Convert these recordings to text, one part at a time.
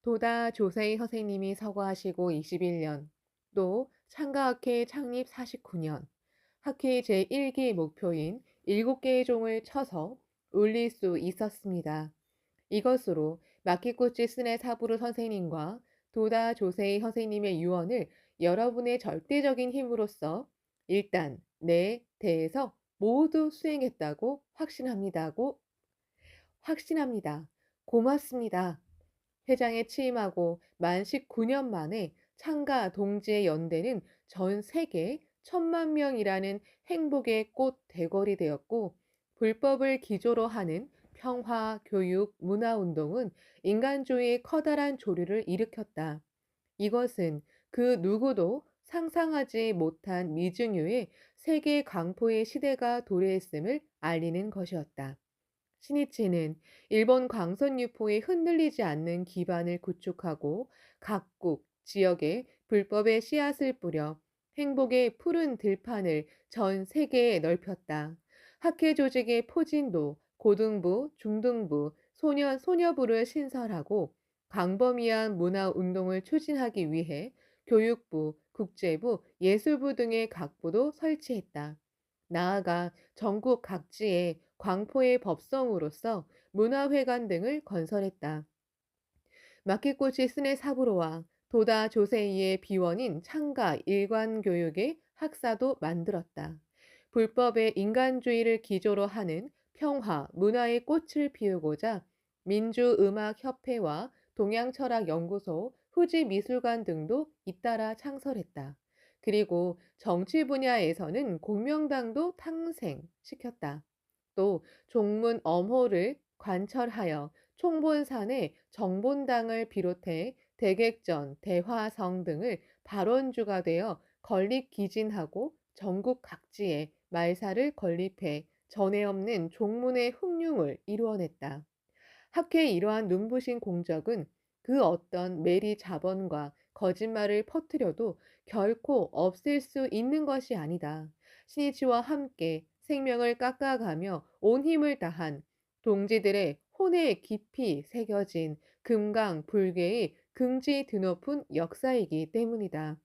도다 조세희 선생님이 서거하시고 21년, 또 창가학회 창립 49년, 학회 제1기 목표인 7개의 종을 쳐서 올릴 수 있었습니다. 이것으로 마키코치 스네 사부루 선생님과 도다 조세희 선생님의 유언을 여러분의 절대적인 힘으로써 일단 내 대에서 모두 수행했다고 확신합니다. 고맙습니다. 회장에 취임하고 만 19년 만에 창가 동지의 연대는 전 세계 1,000만 명이라는 행복의 꽃 대궐이 되었고, 불법을 기조로 하는 평화, 교육, 문화 운동은 인간주의의 커다란 조류를 일으켰다. 이것은 그 누구도 상상하지 못한 미증유의 세계 강포의 시대가 도래했음을 알리는 것이었다. 신이치는 일본 광선 유포에 흔들리지 않는 기반을 구축하고 각국 지역에 불법의 씨앗을 뿌려 행복의 푸른 들판을 전 세계에 넓혔다. 학회 조직의 포진도 고등부, 중등부, 소녀부를 신설하고 광범위한 문화 운동을 추진하기 위해 교육부, 국제부, 예술부 등의 각부도 설치했다. 나아가 전국 각지에 광포의 법성으로서 문화회관 등을 건설했다. 마키코치 스네 사부로와 도다 조세이의 비원인 창가 일관교육의 학사도 만들었다. 불법의 인간주의를 기조로 하는 평화, 문화의 꽃을 피우고자 민주음악협회와 동양철학연구소, 후지미술관 등도 잇따라 창설했다. 그리고 정치 분야에서는 공명당도 탄생시켰다. 또 종문 엄호를 관철하여 총본산에 정본당을 비롯해 대객전, 대화성 등을 발원주가 되어 건립기진하고 전국 각지에 말사를 건립해 전에 없는 종문의 흉흉을 이루어냈다. 학회의 이러한 눈부신 공적은 그 어떤 매리 자본과 거짓말을 퍼뜨려도 결코 없앨 수 있는 것이 아니다. 신이치와 함께 생명을 깎아가며 온 힘을 다한 동지들의 혼에 깊이 새겨진 금강 불교의 긍지 드높은 역사이기 때문이다.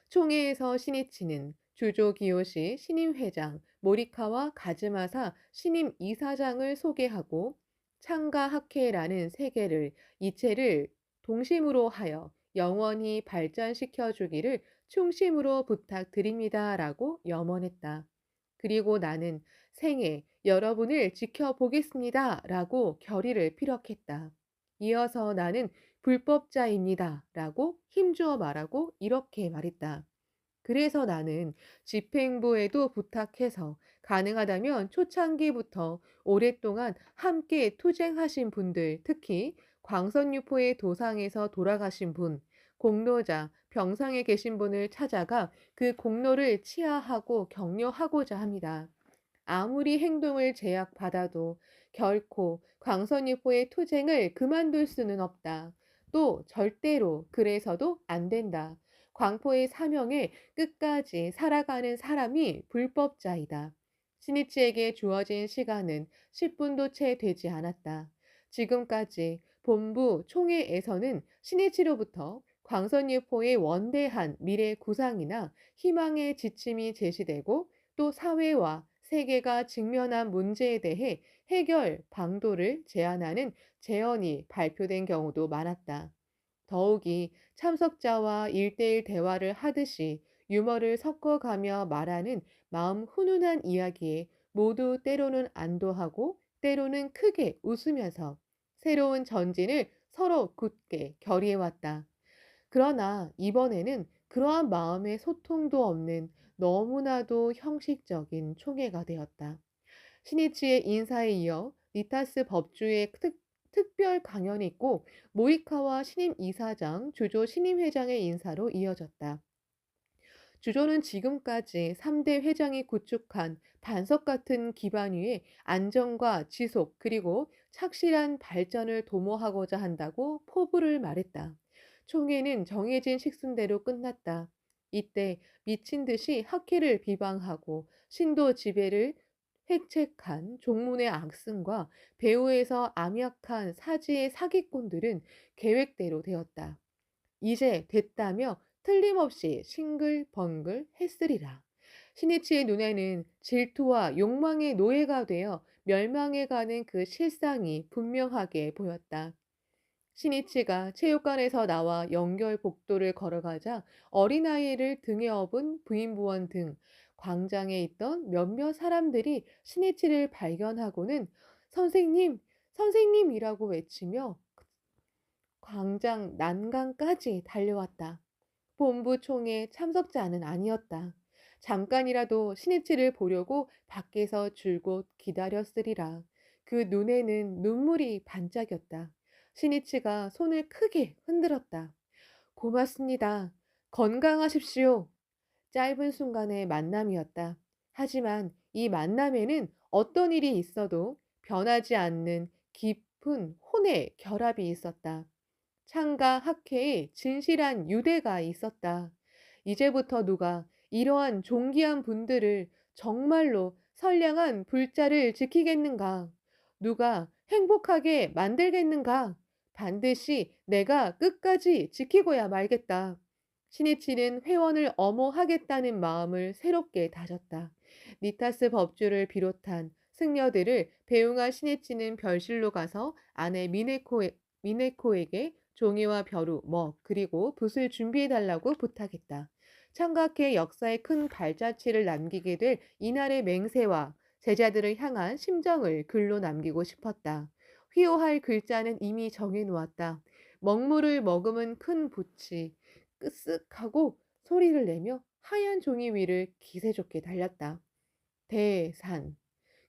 총회에서 신이치는 주조 기요시 신임회장, 모리카와 가즈마사 신임 이사장을 소개하고 창가 학회라는 세계를 이체를 동심으로 하여 영원히 발전시켜 주기를 충심으로 부탁드립니다라고 염원했다. 그리고 나는 생애 여러분을 지켜보겠습니다라고 결의를 피력했다. 이어서 나는 불법자입니다라고 힘주어 말하고 이렇게 말했다. 그래서 나는 집행부에도 부탁해서 가능하다면 초창기부터 오랫동안 함께 투쟁하신 분들, 특히 광선유포의 도상에서 돌아가신 분, 공로자, 병상에 계신 분을 찾아가 그 공로를 치하하고 격려하고자 합니다. 아무리 행동을 제약받아도 결코 광선유포의 투쟁을 그만둘 수는 없다. 또 절대로 그래서도 안 된다. 광포의 사명에 끝까지 살아가는 사람이 불법자이다. 신이치에게 주어진 시간은 10분도 채 되지 않았다. 지금까지 본부 총회에서는 신이치로부터 광선유포의 원대한 미래 구상이나 희망의 지침이 제시되고 또 사회와 세계가 직면한 문제에 대해 해결 방도를 제안하는 제언이 발표된 경우도 많았다. 더욱이 참석자와 일대일 대화를 하듯이 유머를 섞어가며 말하는 마음 훈훈한 이야기에 모두 때로는 안도하고 때로는 크게 웃으면서 새로운 전진을 서로 굳게 결의해왔다. 그러나 이번에는 그러한 마음의 소통도 없는 너무나도 형식적인 총회가 되었다. 신이치의 인사에 이어 니타스 법주의 특별 강연이 있고 모이카와 신임 이사장, 주조 신임 회장의 인사로 이어졌다. 주조는 지금까지 3대 회장이 구축한 반석 같은 기반 위에 안정과 지속 그리고 착실한 발전을 도모하고자 한다고 포부를 말했다. 총회는 정해진 식순대로 끝났다. 이때 미친 듯이 학회를 비방하고 신도 지배를 해책한 종문의 악승과 배후에서 암약한 사지의 사기꾼들은 계획대로 되었다. 이제 됐다며 틀림없이 싱글벙글 했으리라. 시니치의 눈에는 질투와 욕망의 노예가 되어 멸망해가는 그 실상이 분명하게 보였다. 시니치가 체육관에서 나와 연결 복도를 걸어가자 어린아이를 등에 업은 부인부원 등 광장에 있던 몇몇 사람들이 시니치를 발견하고는 선생님, 선생님이라고 외치며 광장 난간까지 달려왔다. 본부 총회 참석자는 아니었다. 잠깐이라도 시니치를 보려고 밖에서 줄곧 기다렸으리라. 그 눈에는 눈물이 반짝였다. 시니치가 손을 크게 흔들었다. 고맙습니다. 건강하십시오. 짧은 순간의 만남이었다. 하지만 이 만남에는 어떤 일이 있어도 변하지 않는 깊은 혼의 결합이 있었다. 창과 학회에 진실한 유대가 있었다. 이제부터 누가 이러한 존귀한 분들을 정말로 선량한 불자를 지키겠는가? 누가 행복하게 만들겠는가? 반드시 내가 끝까지 지키고야 말겠다. 시니치는 회원을 엄호하겠다는 마음을 새롭게 다졌다. 니타스 법주를 비롯한 승려들을 배웅한 시니치는 별실로 가서 아내 미네코에게 종이와 벼루, 먹, 그리고 붓을 준비해달라고 부탁했다. 창각회 역사에 큰 발자취를 남기게 될 이날의 맹세와 제자들을 향한 심정을 글로 남기고 싶었다. 휘호할 글자는 이미 정해놓았다. 먹물을 머금은 큰 붓이 끄쓱하고 소리를 내며 하얀 종이 위를 기세 좋게 달렸다. 대산.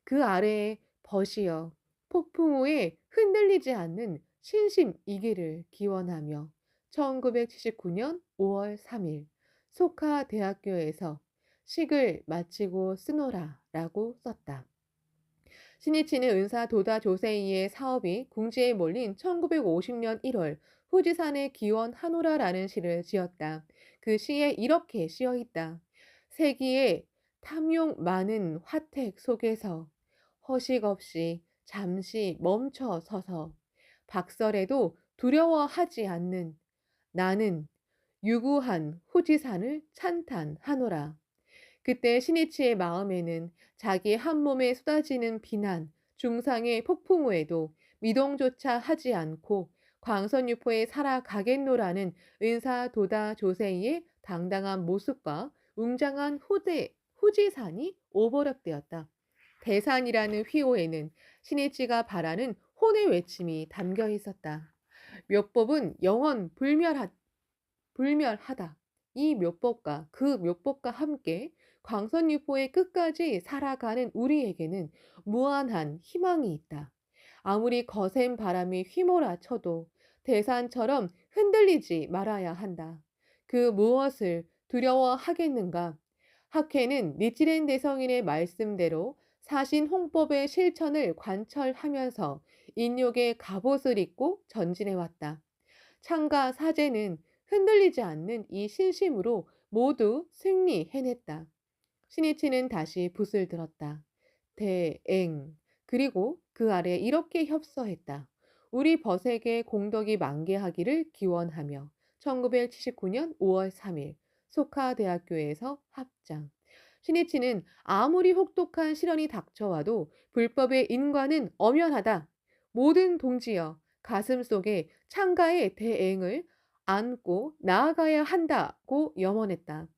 그 아래에 벗이여 폭풍 후에 흔들리지 않는 신심이기를 기원하며 1979년 5월 3일 소카 대학교에서 식을 마치고 쓰노라라고 썼다. 시니치는 은사 도다 조세이의 사업이 궁지에 몰린 1950년 1월 후지산에 기원 하노라라는 시를 지었다. 그 시에 이렇게 쓰여 있다. 세기의 탐욕 많은 화택 속에서 허식 없이 잠시 멈춰 서서 박설에도 두려워하지 않는 나는 유구한 후지산을 찬탄하노라. 그때 시니치의 마음에는 자기 한 몸에 쏟아지는 비난, 중상의 폭풍 후에도 미동조차 하지 않고 광선유포에 살아가겠노라는 은사도다 조세이의 당당한 모습과 웅장한 후지산이 오버랩되었다. 대산이라는 휘호에는 시니치가 바라는 혼의 외침이 담겨 있었다. 묘법은 영원 불멸하다. 이 묘법과 그 묘법과 함께 광선유포의 끝까지 살아가는 우리에게는 무한한 희망이 있다. 아무리 거센 바람이 휘몰아쳐도 대산처럼 흔들리지 말아야 한다. 그 무엇을 두려워하겠는가? 학회는 니치렌 대성인의 말씀대로 사신 홍법의 실천을 관철하면서 인욕의 갑옷을 입고 전진해왔다. 창과 사제는 흔들리지 않는 이 신심으로 모두 승리해냈다. 시니치는 다시 붓을 들었다. 대행. 그리고 그 아래 이렇게 협서했다. 우리 벗에게 공덕이 만개하기를 기원하며 1979년 5월 3일 소카대학교에서 합장. 시니치는 아무리 혹독한 시련이 닥쳐와도 불법의 인과는 엄연하다. 모든 동지여 가슴 속에 창가의 대행을 안고 나아가야 한다고 염원했다.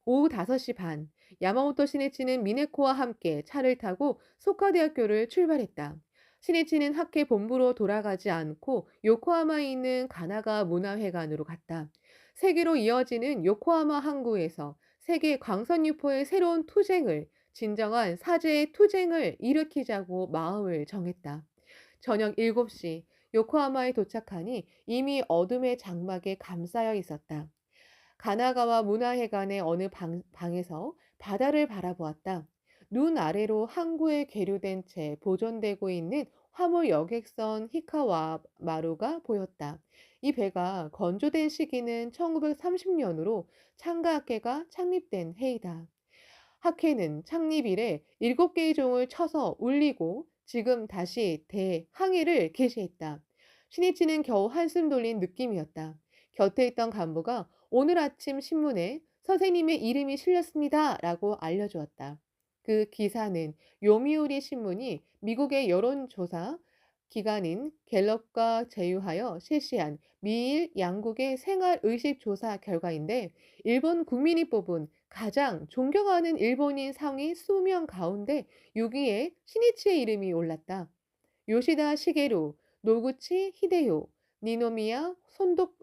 오후 5시 반 야마모토 시니치는 미네코와 함께 차를 타고 소카대학교를 출발했다. 시니치는 학회 본부로 돌아가지 않고 요코하마에 있는 가나가 문화회관으로 갔다. 세계로 이어지는 요코하마 항구에서 세계 광선유포의 새로운 투쟁을 진정한 사제의 투쟁을 일으키자고 마음을 정했다. 저녁 7시 요코하마에 도착하니 이미 어둠의 장막에 감싸여 있었다. 가나가와 문화회관의 어느 방에서 바다를 바라보았다. 눈 아래로 항구에 계류된 채 보존되고 있는 화물 여객선 히카와마루가 보였다. 이 배가 건조된 시기는 1930년으로 창가학회가 창립된 해이다. 학회는 창립 이래 7개의 종을 쳐서 울리고 지금 다시 대항해를 개시했다. 신이치는 겨우 한숨 돌린 느낌이었다. 곁에 있던 간부가 오늘 아침 신문에 선생님의 이름이 실렸습니다. 라고 알려주었다. 그 기사는 요미우리 신문이 미국의 여론조사 기관인 갤럽과 제휴하여 실시한 미일 양국의 생활의식 조사 결과인데 일본 국민이 뽑은 가장 존경하는 일본인 상위 20명 가운데 6위에 신이치의 이름이 올랐다. 요시다 시게루, 노구치 히데요, 니노미야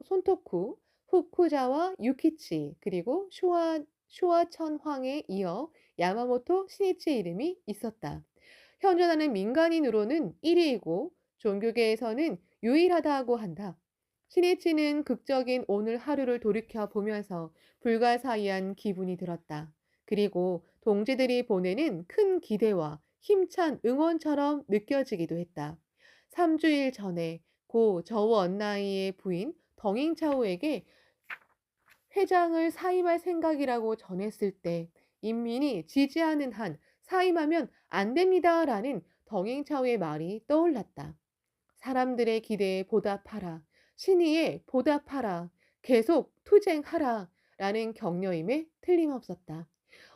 손토쿠, 후쿠자와 유키치, 그리고 쇼와 천황에 이어 야마모토 신이치의 이름이 있었다. 현존하는 민간인으로는 1위이고 종교계에서는 유일하다고 한다. 신이치는 극적인 오늘 하루를 돌이켜 보면서 불가사의한 기분이 들었다. 그리고 동지들이 보내는 큰 기대와 힘찬 응원처럼 느껴지기도 했다. 3주일 전에 고 저우 언나이의 부인 덩잉차오에게 회장을 사임할 생각이라고 전했을 때 인민이 지지하는 한 사임하면 안 됩니다라는 덩잉차오의 말이 떠올랐다. 사람들의 기대에 보답하라. 신의에 보답하라. 계속 투쟁하라. 라는 격려임에 틀림없었다.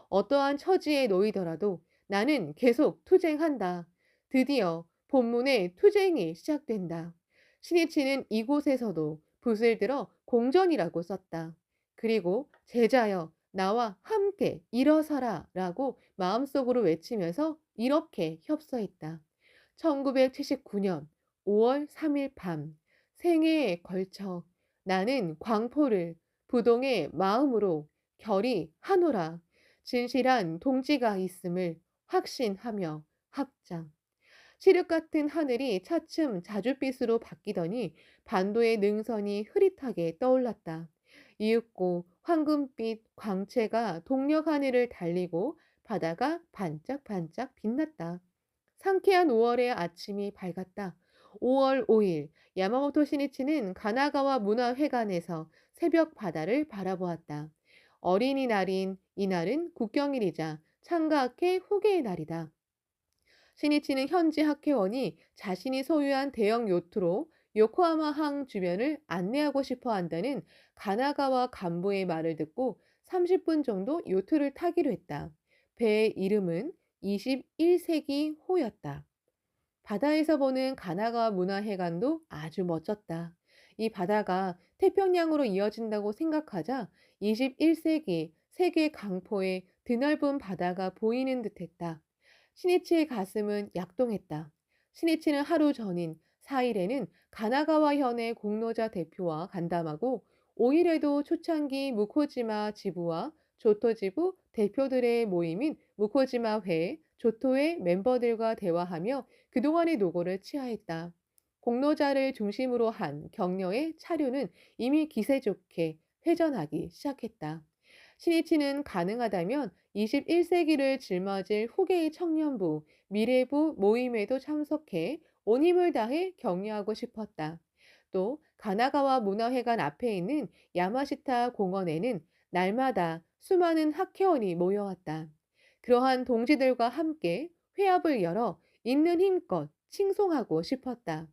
어떠한 처지에 놓이더라도 나는 계속 투쟁한다. 드디어 본문의 투쟁이 시작된다. 신이치는 이곳에서도 붓을 들어 공전이라고 썼다. 그리고 제자여 나와 함께 일어서라 라고 마음속으로 외치면서 이렇게 협서했다. 1979년 5월 3일 밤 생애에 걸쳐 나는 광포를 부동의 마음으로 결이 하노라. 진실한 동지가 있음을 확신하며 합장. 칠흑 같은 하늘이 차츰 자줏빛으로 바뀌더니 반도의 능선이 흐릿하게 떠올랐다. 이윽고 황금빛 광채가 동력 하늘을 달리고 바다가 반짝반짝 빛났다. 상쾌한 5월의 아침이 밝았다. 5월 5일 야마모토 시니치는 가나가와 문화회관에서 새벽 바다를 바라보았다. 어린이날인 이날은 국경일이자 창가학회 후계의 날이다. 시니치는 현지 학회원이 자신이 소유한 대형 요트로 요코하마 항 주변을 안내하고 싶어 한다는 가나가와 간부의 말을 듣고 30분 정도 요트를 타기로 했다. 배의 이름은 21세기 호였다. 바다에서 보는 가나가 문화회관도 아주 멋졌다. 이 바다가 태평양으로 이어진다고 생각하자 21세기 세계 강포의 드넓은 바다가 보이는 듯했다. 시니치의 가슴은 약동했다. 시니치는 하루 전인 4일에는 가나가와 현의 공로자 대표와 간담하고 5일에도 초창기 무코지마 지부와 조토 지부 대표들의 모임인 무코지마 회 조토의 멤버들과 대화하며 그동안의 노고를 치하했다. 공로자를 중심으로 한 격려의 차류는 이미 기세 좋게 회전하기 시작했다. 신이치는 가능하다면 21세기를 짊어질 후계의 청년부, 미래부 모임에도 참석해 온 힘을 다해 격려하고 싶었다. 또 가나가와 문화회관 앞에 있는 야마시타 공원에는 날마다 수많은 학회원이 모여왔다. 그러한 동지들과 함께 회합을 열어 있는 힘껏 칭송하고 싶었다.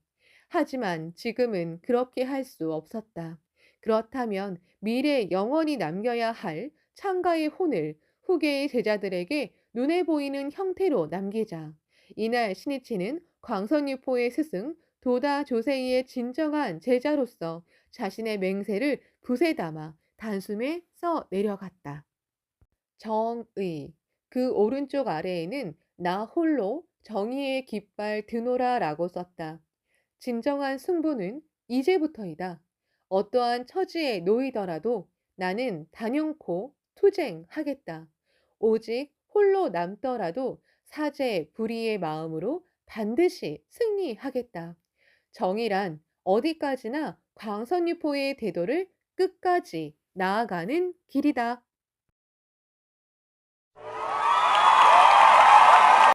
하지만 지금은 그렇게 할 수 없었다. 그렇다면 미래에 영원히 남겨야 할 창가의 혼을 후계의 제자들에게 눈에 보이는 형태로 남기자. 이날 신이치는 광선유포의 스승 도다 조세이의 진정한 제자로서 자신의 맹세를 붓에 담아 단숨에 써 내려갔다. 정의. 그 오른쪽 아래에는 나 홀로 정의의 깃발 드노라라고 썼다. 진정한 승부는 이제부터이다. 어떠한 처지에 놓이더라도 나는 단연코 투쟁하겠다. 오직 홀로 남더라도 사제 불의의 마음으로 반드시 승리하겠다. 정의란 어디까지나 광선유포의 대도를 끝까지 나아가는 길이다.